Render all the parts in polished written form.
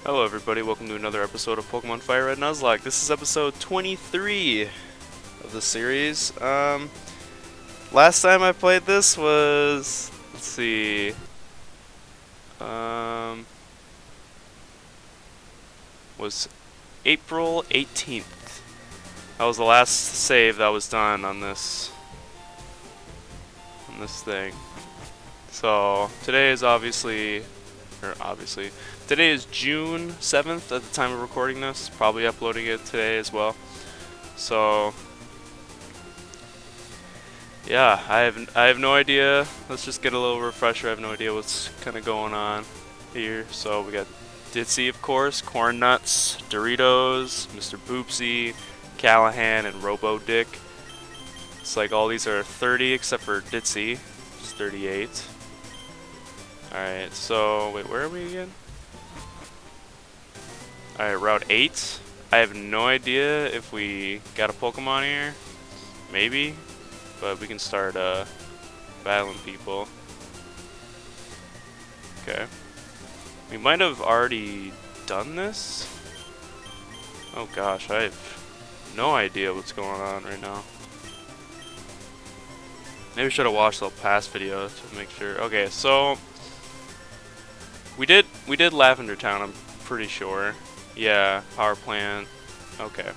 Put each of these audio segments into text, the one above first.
Hello everybody, welcome to another episode of Pokemon FireRed Nuzlocke. This is episode 23 of the series. Last time I played this was, let's see, was April 18th. That was the last save that was done on this thing. So today is today is June 7th at the time of recording this. Probably uploading it today as well. So yeah, I have no idea. Let's just get a little refresher. I have no idea what's kind of going on here. So we got Ditzy, of course, Corn Nuts, Doritos, Mr. Boopsy, Callahan, and Robo Dick. It's like all these are 30 except for Ditzy, which is 38. Alright, so wait, where are we again? Alright, Route 8. I have no idea if we got a Pokemon here. Maybe. But we can start battling people. Okay. We might have already done this. Oh gosh, I have no idea what's going on right now. Maybe I should have watched the past video to make sure. Okay, so we did Lavender Town, I'm pretty sure. Yeah, power plant. Okay.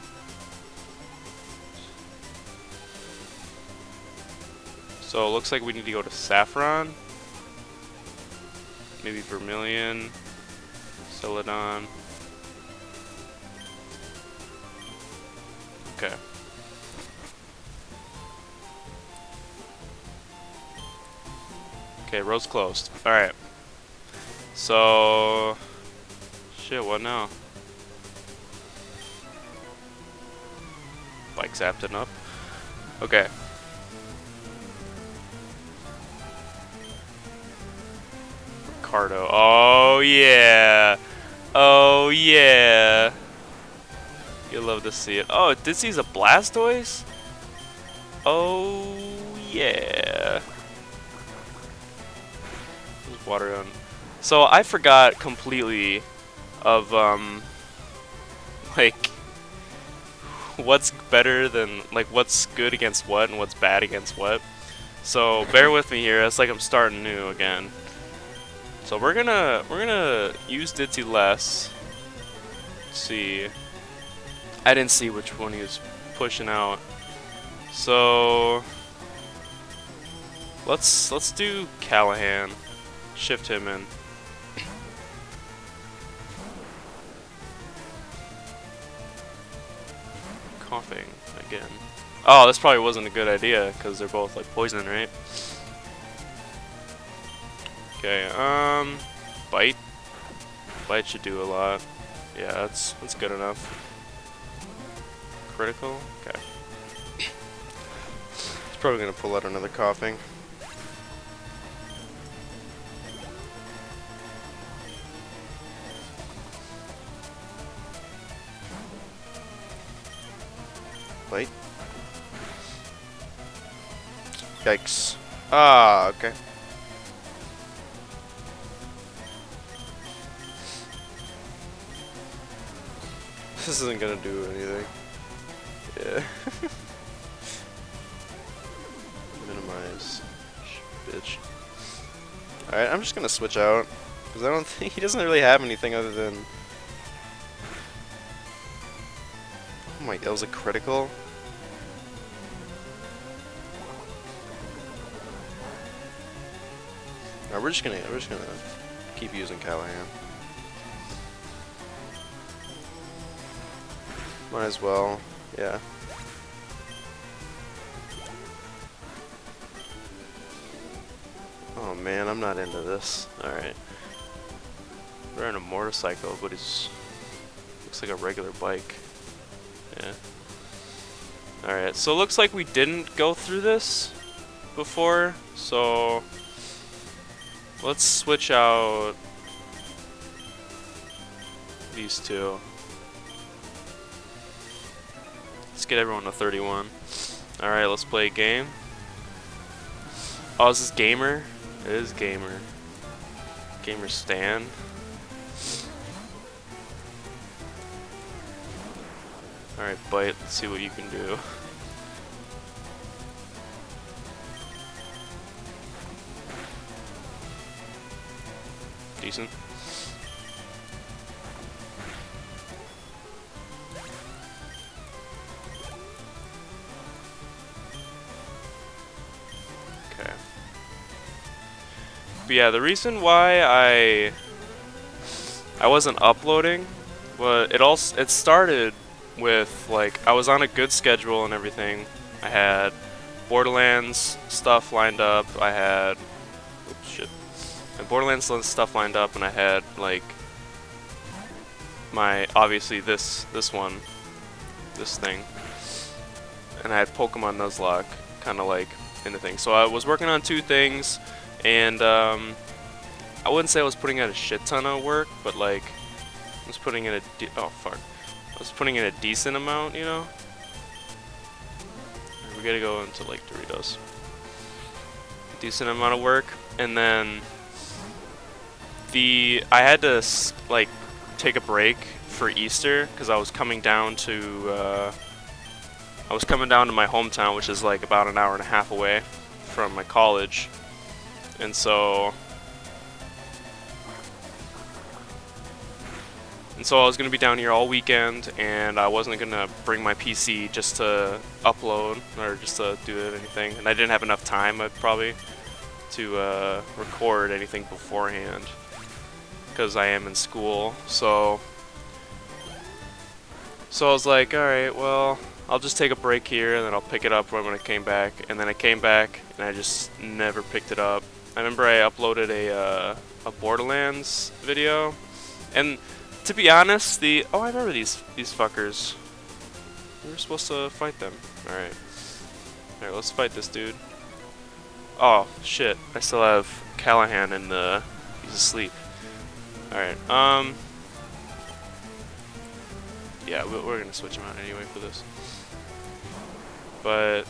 So it looks like we need to go to Saffron. Maybe Vermilion. Celadon. Okay. Okay, road's closed. Alright. So shit, what now? Bike's acting up. Okay. Ricardo. Oh yeah. Oh yeah. You'll love to see it. Oh, Ditzy's a Blastoise? Oh yeah. There's water gun. So I forgot completely of like what's better than, like, what's good against what and what's bad against what. So bear with me here. It's like I'm starting new again. So we're gonna use Ditzy less. Let's see. I didn't see which one he was pushing out. So let's do Callahan. Shift him in. Coughing again. Oh, this probably wasn't a good idea because they're both like poison, right? Okay, bite. Bite should do a lot. Yeah, that's good enough. Critical? Okay. It's probably gonna pull out another coughing. Bite. Yikes. Ah, okay. This isn't gonna do anything. Yeah. Minimize. Bitch. Alright, I'm just gonna switch out. Because I don't think he doesn't really have anything other than. Oh my, that was a critical? Alright, we're just gonna keep using Callahan. Might as well, yeah. Oh man, I'm not into this. Alright. We're on a motorcycle, but it's looks like a regular bike. Yeah. Alright, so it looks like we didn't go through this before, so let's switch out these two. Let's get everyone to 31. Alright, let's play a game. Oh, is this Gamer? It is Gamer. Gamer Stan. Alright, bite. Let's see what you can do. Decent. Okay. But yeah, the reason why I wasn't uploading was it started with, like, I was on a good schedule and everything. I had Borderlands stuff lined up. I had Borderlands stuff lined up, and I had, like, my, obviously this thing, and I had Pokemon Nuzlocke kind of like in the thing. So I was working on 2 things, and I wouldn't say I was putting in a shit ton of work, but like I was putting in I was putting in a decent amount, you know. We gotta go into like Doritos. Decent amount of work, and then I had to like take a break for Easter because I was coming down to my hometown, which is like about an hour and a half away from my college, and so I was gonna be down here all weekend, and I wasn't gonna bring my PC just to upload or just to do anything, and I didn't have enough time probably to record anything beforehand because I am in school. So I was like, alright, well, I'll just take a break here and then I'll pick it up when I came back. And then I came back and I just never picked it up. I remember I uploaded a Borderlands video, and to be honest, I remember these fuckers. We were supposed to fight them. Alright. Alright, let's fight this dude. Oh, shit. I still have Callahan in the... he's asleep. Alright, yeah, we're gonna switch him out anyway for this. But...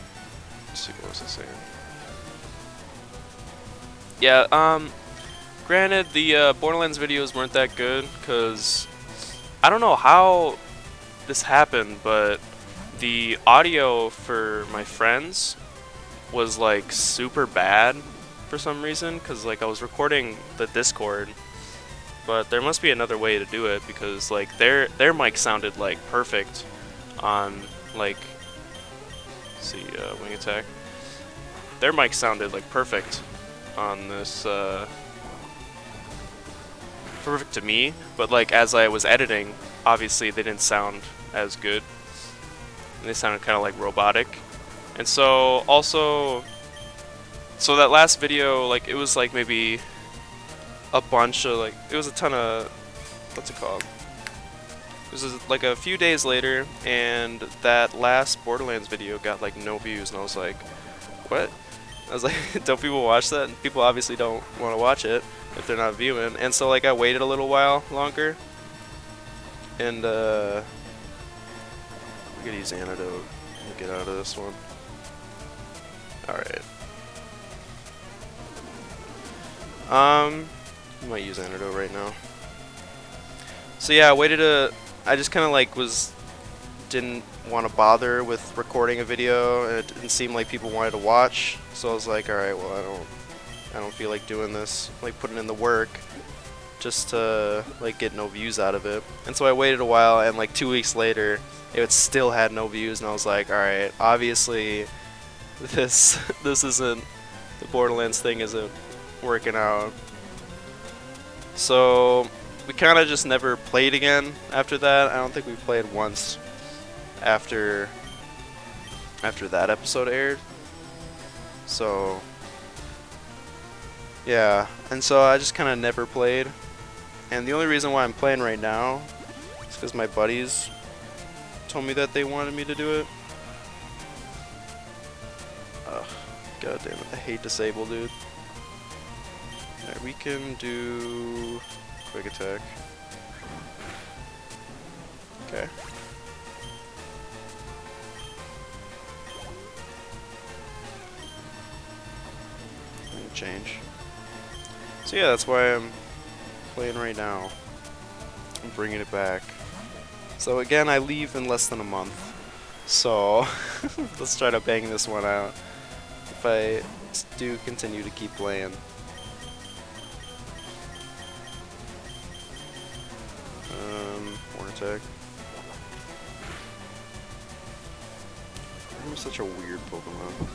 let's see, what was I saying? Yeah, granted, the Borderlands videos weren't that good, because I don't know how this happened, but the audio for my friends was like super bad for some reason, because like I was recording the Discord, but there must be another way to do it, because like their mic sounded like perfect on like, let's see, wing attack. Their mic sounded like perfect on this, perfect to me, but like as I was editing, obviously they didn't sound as good, and they sounded kind of like robotic. And so also, so that last video, like it was like maybe a bunch of like, it was a ton of, what's it called? It was like a few days later, and that last Borderlands video got like no views, and I was like, what? I was like, don't people watch that? And people obviously don't want to watch it if they're not viewing. And so like I waited a little while longer, and we could use antidote to get out of this one. Alright. I might use antidote right now. So yeah, I just kind of like didn't want to bother with recording a video, and it didn't seem like people wanted to watch. So I was like, alright, well, I don't feel like doing this, like putting in the work just to like get no views out of it. And so I waited a while, and like 2 weeks later it still had no views, and I was like, alright, obviously this isn't, the Borderlands thing isn't working out. So we kind of just never played again after that. I don't think we played once after that episode aired. So yeah, and so I just kind of never played. And the only reason why I'm playing right now is because my buddies told me that they wanted me to do it. Ugh, god damn it, I hate disable, dude. Alright, we can do quick attack. Okay. Change. So yeah, that's why I'm playing right now. I'm bringing it back. So again, I leave in less than a month. So let's try to bang this one out. If I do continue to keep playing. Horn attack. I'm such a weird Pokemon.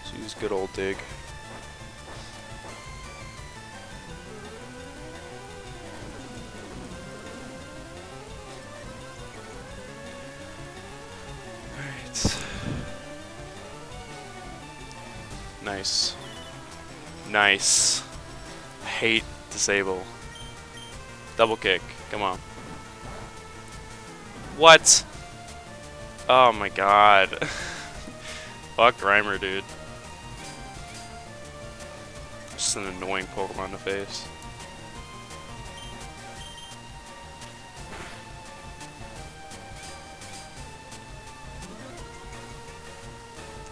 Let's use good old dig. Alright. Nice. Nice. I hate disable. Double kick. Come on. What? Oh my god. Fuck Grimer, dude. Just an annoying Pokemon to face.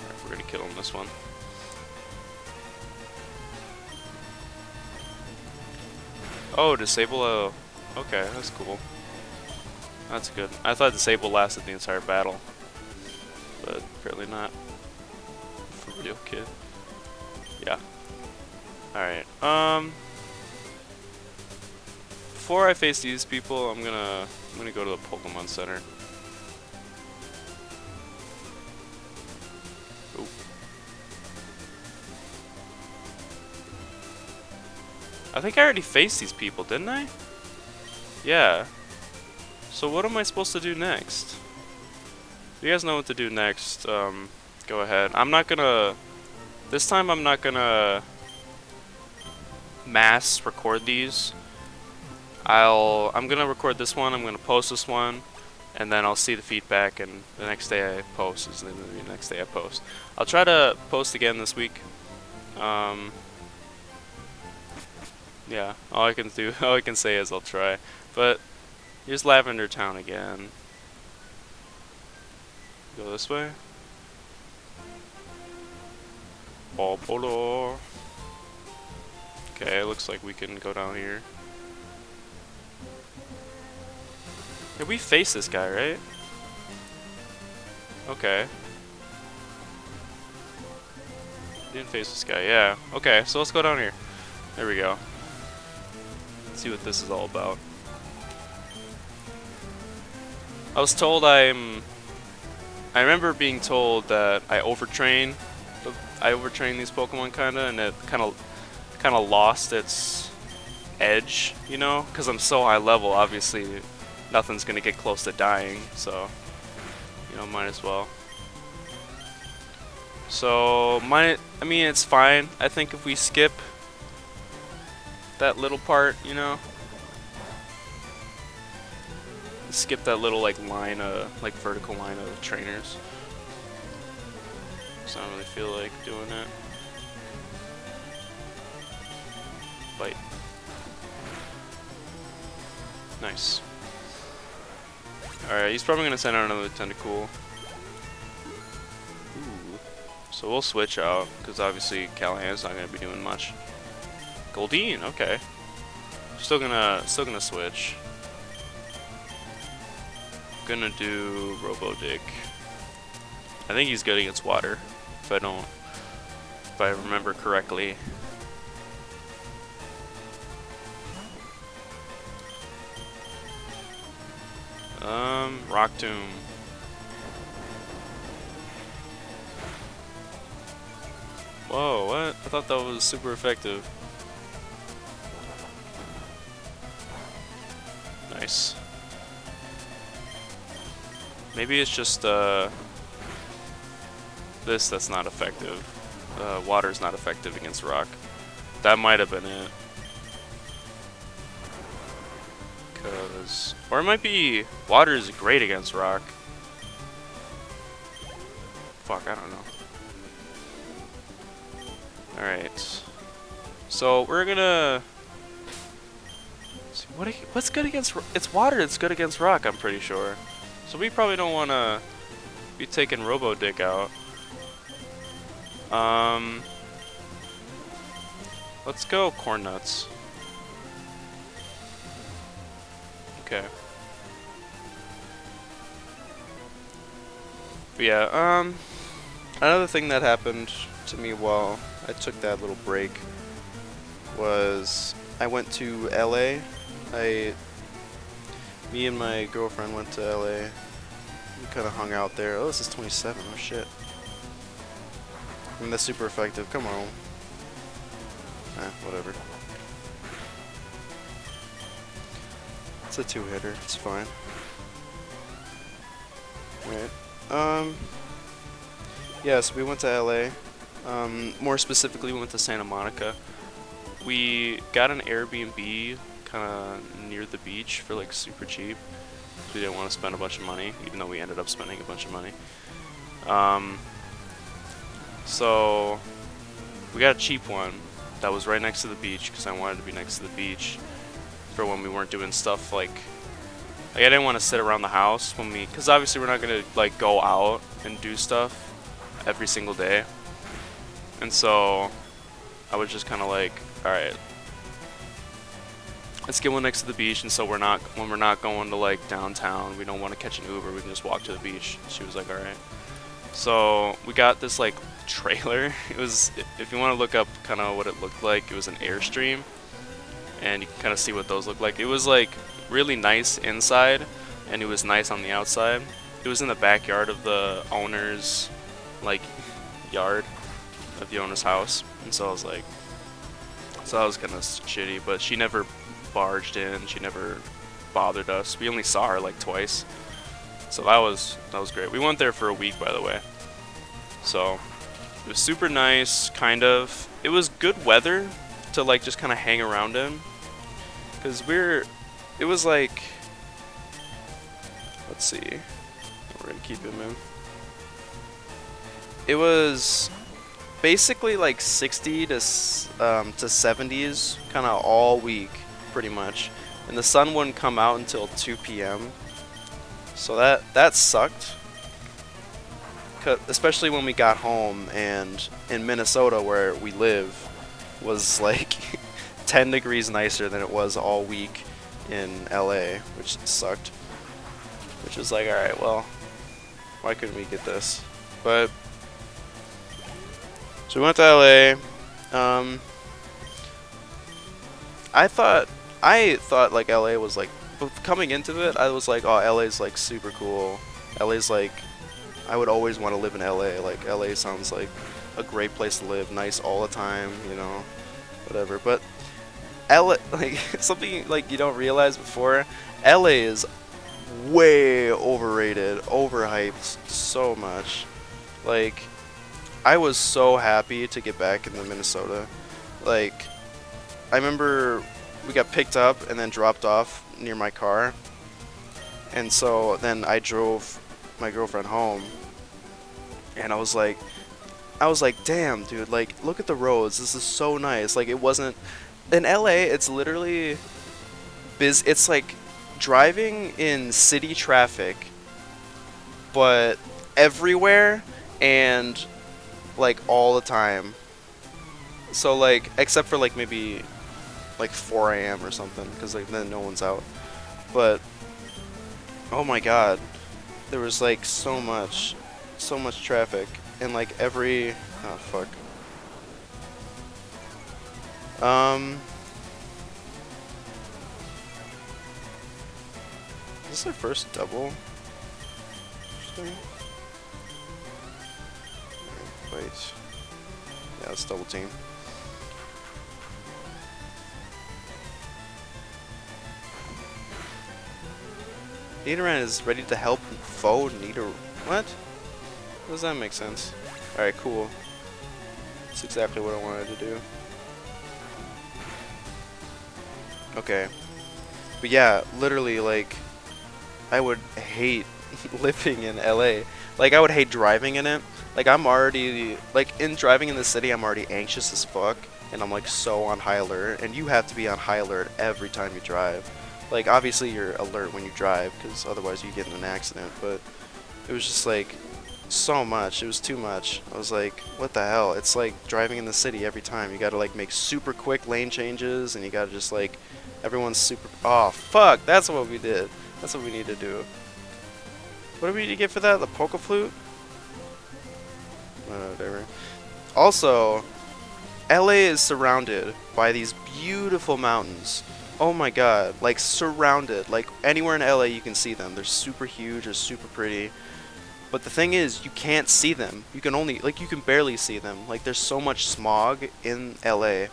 Alright, we're gonna kill him this one. Oh, disable a... Okay, that's cool. That's good. I thought disable lasted the entire battle. But apparently not. For real, kid. Yeah. Alright, before I face these people, I'm gonna go to the Pokemon Center. Ooh. I think I already faced these people, didn't I? Yeah. So what am I supposed to do next? If you guys know what to do next, go ahead. I'm not gonna... This time I'm not gonna mass record these. I'm gonna record this one, I'm gonna post this one, and then I'll see the feedback, and the next day I post is the next day I post. I'll try to post again this week. Yeah, all I can say is I'll try. But here's Lavender Town again. Go this way. Polo. Okay, looks like we can go down here. Yeah, we face this guy, right? Okay. Didn't face this guy, yeah. Okay, so let's go down here. There we go. Let's see what this is all about. I was told I remember being told that I overtrain these Pokemon kinda, and it kinda lost its edge, you know? Because I'm so high level, obviously nothing's gonna get close to dying, so you know, might as well. So I mean, it's fine. I think if we skip that little part, you know, skip that little like vertical line of trainers. So I don't really feel like doing it. Bite. Nice. Alright, he's probably gonna send out another Tentacool. Ooh. So we'll switch out, because obviously Callahan's not gonna be doing much. Goldeen, okay. Still gonna switch. Gonna do Robo-Dig. I think he's good against water, if I remember correctly. Rock Tomb. Whoa, what? I thought that was super effective. Nice. Maybe it's just this that's not effective. Water's not effective against rock. That might have been it. Or it might be water is great against rock. Fuck, I don't know. Alright. So we're gonna see what's good against it's water that's good against rock, I'm pretty sure. So we probably don't wanna be taking Robo-Dig out. Let's go Corn Nuts. Okay. But yeah, another thing that happened to me while I took that little break was I went to LA. Me and my girlfriend went to LA. We kind of hung out there. Oh, this is 27. Oh shit. I mean, that's super effective. Come on. Whatever. It's a two-hitter. It's fine. Alright. Yeah, so we went to LA. More specifically, we went to Santa Monica. We got an Airbnb kind of near the beach for like super cheap. We didn't want to spend a bunch of money, even though we ended up spending a bunch of money. So we got a cheap one that was right next to the beach because I wanted to be next to the beach for when we weren't doing stuff like I didn't want to sit around the house when because obviously we're not gonna like go out and do stuff every single day, and so I was just kind of like, all right, let's get one next to the beach, and so when we're not going to like downtown, we don't want to catch an Uber, we can just walk to the beach. She was like, all right. So we got this like trailer. It was, if you want to look up kind of what it looked like, it was an Airstream, and you can kind of see what those look like. It was like really nice inside, and it was nice on the outside. It was in the backyard of the owner's like yard of the owner's house, and so I was like, so that was kind of shitty. But she never barged in, she never bothered us. We only saw her like twice, so that was great. We went there for a week, by the way, so it was super nice. Kind of, it was good weather to like just kind of hang around in, because it was like, let's see, we're gonna keep him in. It was basically like 60 to 70s kind of all week, pretty much, and the sun wouldn't come out until 2 p.m. So that sucked, especially when we got home, and in Minnesota where we live was like 10 degrees nicer than it was all week in LA, which sucked. Which was like, alright, well, why couldn't we get this? But so we went to LA. I thought like LA was like, coming into it, I was like, oh, LA's like super cool. LA's like, I would always want to live in LA. Like LA sounds like a great place to live, nice all the time, you know, whatever. But LA, like something like you don't realize before, LA is way overrated, overhyped so much. Like, I was so happy to get back into Minnesota. Like, I remember we got picked up and then dropped off near my car, and so then I drove my girlfriend home, and I was like, damn, dude, like, look at the roads, this is so nice. Like, it wasn't in LA, it's literally it's like driving in city traffic, but everywhere and like all the time. So like, except for like maybe like 4 a.m. or something, because like then no one's out. But oh my god, there was like so much traffic, and like every, oh fuck. Is this our first double? Wait. Yeah, let's double team. Nidoran is ready to help foe Nidoran. What? Does that make sense? Alright, cool. That's exactly what I wanted to do. Okay. But yeah, literally, like, I would hate living in LA. Like, I would hate driving in it. Like, I'm already, like, in driving in the city, I'm already anxious as fuck, and I'm like so on high alert, and you have to be on high alert every time you drive. Like, obviously you're alert when you drive, because otherwise you get in an accident, but it was just like, so much. It was too much. I was like, what the hell? It's like driving in the city every time. You gotta like make super quick lane changes, and you gotta just like, everyone's super. Oh fuck! That's what we did. That's what we need to do. What do we need to get for that? The Poke Flute? Whatever. Also, LA is surrounded by these beautiful mountains. Oh my god, like surrounded. Like anywhere in LA you can see them. They're super huge, they're super pretty. But the thing is, you can't see them. You can only, like, you can barely see them. Like, there's so much smog in LA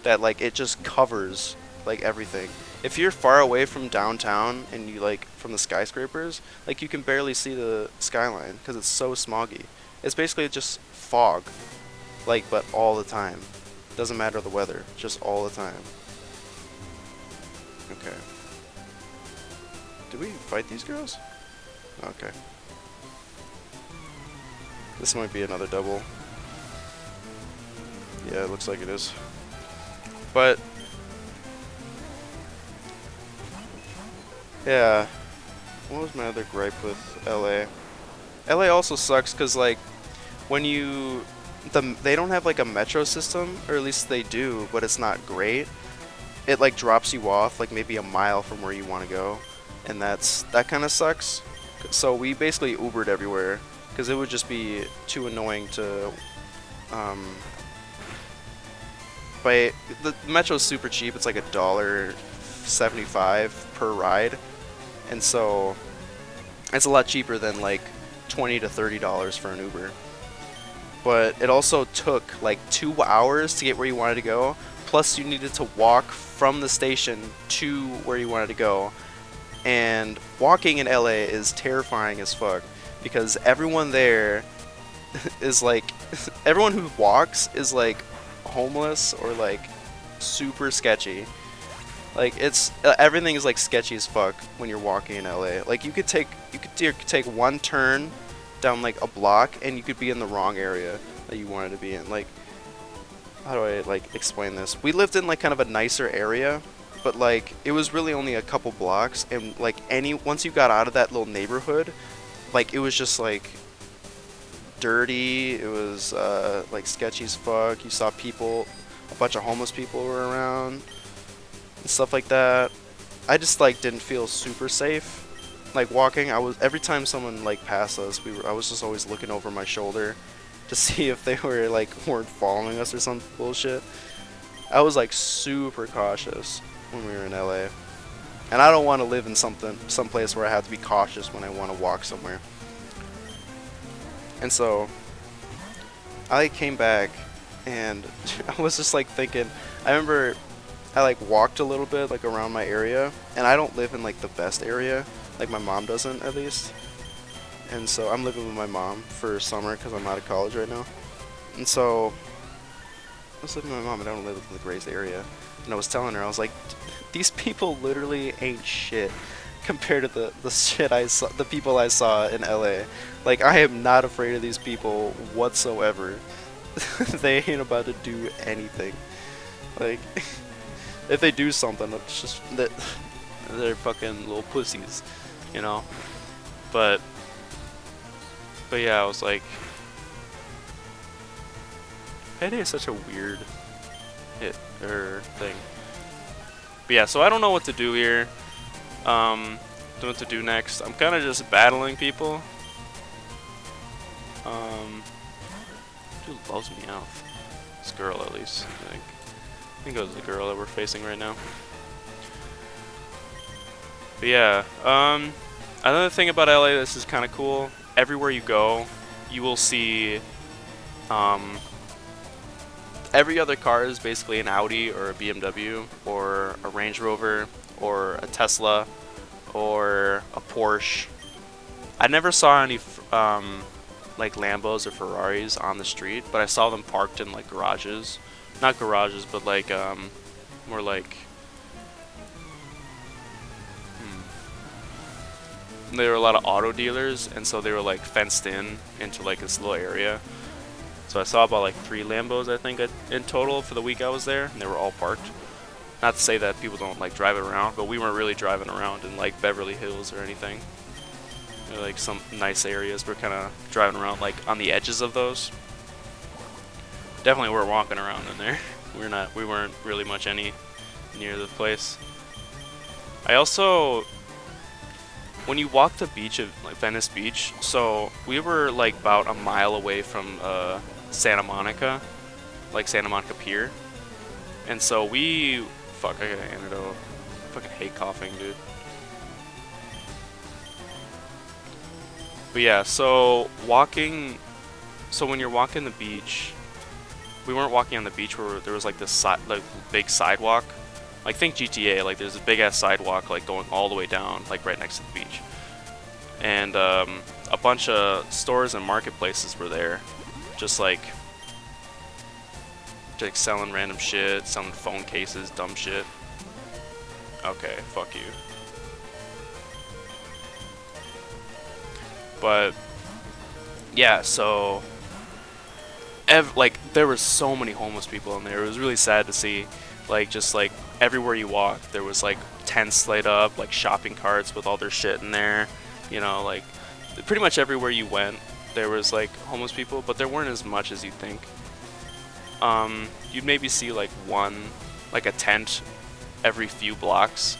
that, like, it just covers, like, everything. If you're far away from downtown and you, like, from the skyscrapers, like, you can barely see the skyline because it's so smoggy. It's basically just fog, like, but all the time. Doesn't matter the weather, just all the time. Okay. Did we fight these girls? Okay. This might be another double. Yeah, it looks like it is. But yeah, what was my other gripe with LA? LA also sucks because like when you they don't have like a metro system, or at least they do, but it's not great. It like drops you off like maybe a mile from where you want to go, and that kind of sucks. So we basically Ubered everywhere because it would just be too annoying to by the metro's super cheap. It's like $1.75 per ride, and so it's a lot cheaper than like $20 to $30 for an Uber. But it also took like 2 hours to get where you wanted to go. Plus, you needed to walk from the station to where you wanted to go. And walking in LA is terrifying as fuck because everyone there is like, everyone who walks is like homeless or like super sketchy. Like it's everything is like sketchy as fuck when you're walking in LA. Like you could take one turn down like a block and you could be in the wrong area that you wanted to be in. Like how do I like explain this? We lived in like kind of a nicer area, but like it was really only a couple blocks, and like once you got out of that little neighborhood, like it was just like dirty. It was like sketchy as fuck. You saw people, a bunch of homeless people were around and stuff like that. I just like didn't feel super safe. Like walking, every time someone like passed us, I was just always looking over my shoulder to see if they were like weren't following us or some bullshit. I was like super cautious when we were in LA. And I don't want to live in some place where I have to be cautious when I want to walk somewhere. And so I came back and I was just like thinking, I remember I like walked a little bit like around my area, and I don't live in like the best area, like my mom doesn't at least. And so I'm living with my mom for summer because I'm out of college right now. And so I was living with my mom and I don't live in the greatest area. And I was telling her, I was like, these people literally ain't shit compared to the shit I saw, the people I saw in LA. Like I am not afraid of these people whatsoever. They ain't about to do anything. Like if they do something, it's just that they're fucking little pussies, you know. But yeah, I was like, Payday is such a weird hit or thing. But yeah, so I don't know what to do here. Don't know what to do next. I'm kind of just battling people. Dude loves me out. This girl, at least. I think it was the girl that we're facing right now. But yeah, another thing about LA this is kind of cool. Everywhere you go, you will see every other car is basically an Audi or a BMW or a Range Rover or a Tesla or a Porsche. I never saw any like Lambos or Ferraris on the street, but I saw them parked in like garages. Not garages, but like more like there were a lot of auto dealers, and so they were like fenced in into like this little area. So I saw about like 3 Lambos, I think, in total for the week I was there, and they were all parked. Not to say that people don't like drive it around, but we weren't really driving around in like Beverly Hills or anything. They're, like some nice areas. We're kind of driving around like on the edges of those. Definitely weren't walking around in there. We weren't really much any near the place. I also, when you walk the beach of like Venice Beach, so we were like about a mile away from Santa Monica, like Santa Monica Pier, and so I got an antidote. I fucking hate coughing, dude. But yeah, so when you're walking the beach, we weren't walking on the beach where there was like this big sidewalk. Like think GTA, like there's a big ass sidewalk like going all the way down, like right next to the beach. And a bunch of stores and marketplaces were there, just like selling random shit, selling phone cases, dumb shit. Okay, fuck you. But yeah, so like there were so many homeless people in there. It was really sad to see. Like just like everywhere you walked, there was like tents laid up, like shopping carts with all their shit in there. You know, like pretty much everywhere you went, there was like homeless people, but there weren't as much as you'd think. You'd maybe see like a tent every few blocks.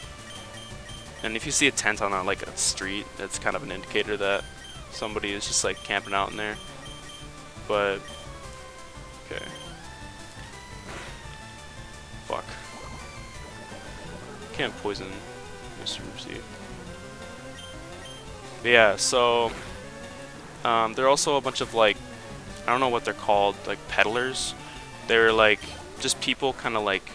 And if you see a tent on like a street, that's kind of an indicator that somebody is just like camping out in there. But okay. Fuck. Can't poison Mr. Rusi. But yeah, so there are also a bunch of like, I don't know what they're called, like peddlers. They're like just people kind of like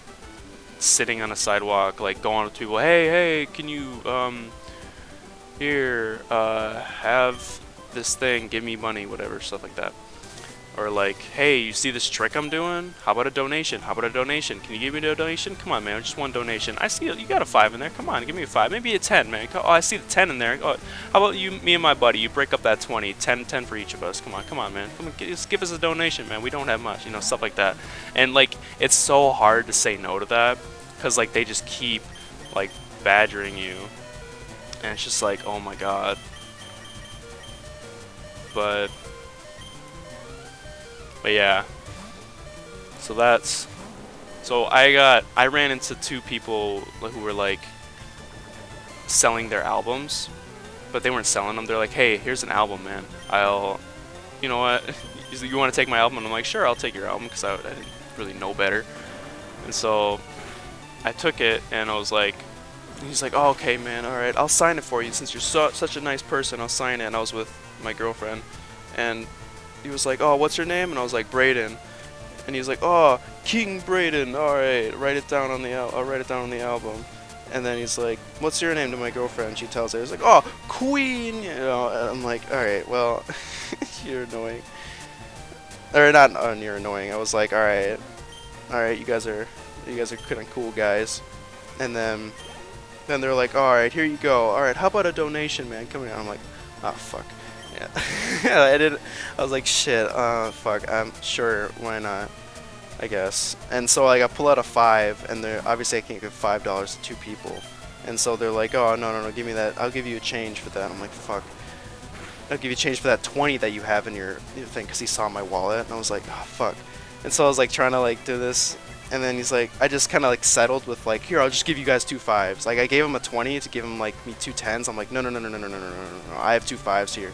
sitting on a sidewalk, like going up to people, hey, can you here have this thing, give me money, whatever, stuff like that. Or like, hey, you see this trick I'm doing? How about a donation? How about a donation? Can you give me a donation? Come on, man, just one donation. I see you got a 5 in there. Come on, give me a 5. Maybe a 10, man. Oh, I see the 10 in there. Oh, how about me and my buddy? You break up that 20. 10 for each of us. Come on, man. Come on, just give us a donation, man. We don't have much, stuff like that. And like, it's so hard to say no to that, because like they just keep like badgering you, and it's just like, oh my god. But yeah, so I ran into 2 people who were like selling their albums, but they weren't selling them. They're like, hey, here's an album, man. You know what, you want to take my album? And I'm like, sure, I'll take your album, because I didn't really know better. And so I took it, and I was like, he's like, oh, okay, man, alright, I'll sign it for you, since you're such a nice person, I'll sign it. And I was with my girlfriend, and he was like, oh, what's your name? And I was like, Brayden. And he was like, oh, King Brayden, alright, write it down on the album. And then he's like, what's your name, to my girlfriend? She tells her, he's like, oh, Queen, and I'm like, alright, well, you're annoying. Or not, you're annoying. I was like, alright, you guys are kind of cool guys. And then they're like, alright, here you go. Alright, how about a donation, man? Come here. I'm like, oh, fuck. Yeah. I was like, shit, fuck, I'm sure, why not, I guess. And so like I pull out a 5, and obviously I can't give $5 to 2 people. And so they're like, oh, no, give me that, I'll give you a change for that. I'm like, fuck, I'll give you change for that 20 that you have in your thing, because he saw my wallet. And I was like, oh, fuck. And so I was like trying to like do this, and then he's like, I just kind of like settled with like, here, I'll just give you guys 2 5s. Like I gave him a 20 to give him like me 2 10s. I'm like, no, I have 2 5s here.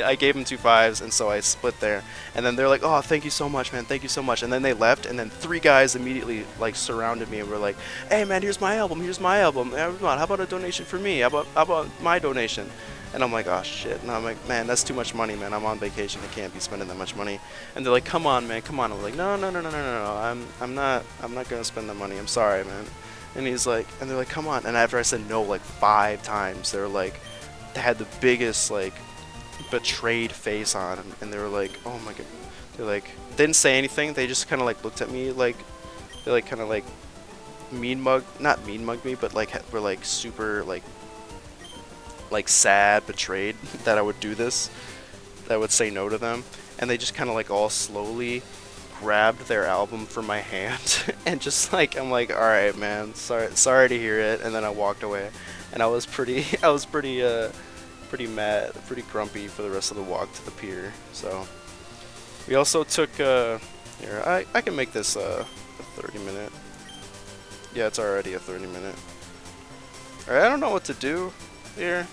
I gave him 2 5s, and so I split there. And then they're like, oh, thank you so much, man, thank you so much. And then they left, and then 3 guys immediately like surrounded me and were like, hey, man, here's my album. How about a donation for me? How about my donation? And I'm like, oh, shit. And I'm like, man, that's too much money, man. I'm on vacation. I can't be spending that much money. And they're like, come on, man, come on. I'm like, no. I'm not gonna spend the money. I'm sorry, man. And he's like, and they're like, come on. And after I said no like 5 times, they had the biggest like betrayed face on him, and they were like, oh my god. They're like, didn't say anything. They just kind of like looked at me like, they like kind of like not mean mugged me, but like were like super like sad, betrayed that I would do this, that I would say no to them. And they just kind of like all slowly grabbed their album from my hand and just like, I'm like, alright, man, sorry to hear it. And then I walked away, and I was pretty pretty mad, pretty grumpy for the rest of the walk to the pier. So we also took here. I can make this a 30-minute. Yeah, it's already a 30-minute. Alright, I don't know what to do here.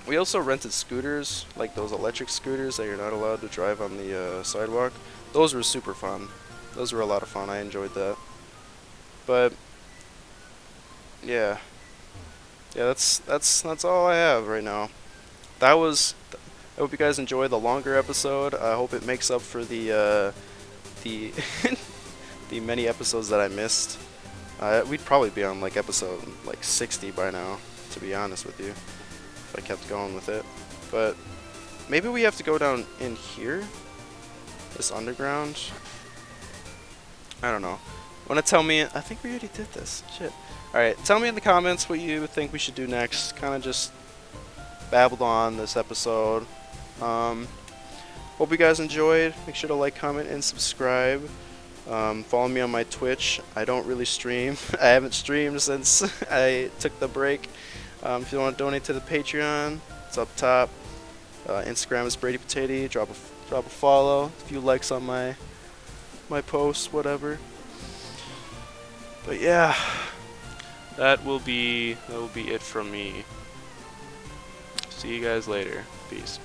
We also rented scooters, like those electric scooters that you're not allowed to drive on the sidewalk. Those were super fun. Those were a lot of fun. I enjoyed that. But yeah, that's all I have right now. That was. I hope you guys enjoy the longer episode. I hope it makes up for the the many episodes that I missed. We'd probably be on like episode like 60 by now, to be honest with you, if I kept going with it. But maybe we have to go down in here, this underground. I don't know. Want to tell me? I think we already did this. Shit. All right, tell me in the comments what you think we should do next. Kind of just babbled on this episode. Hope you guys enjoyed. Make sure to like, comment, and subscribe. Follow me on my Twitch. I don't really stream. I haven't streamed since I took the break. If you want to donate to the Patreon, it's up top. Instagram is Brady Potato. Drop a follow. A few likes on my posts, whatever. But yeah, That will be it from me. See you guys later. Peace.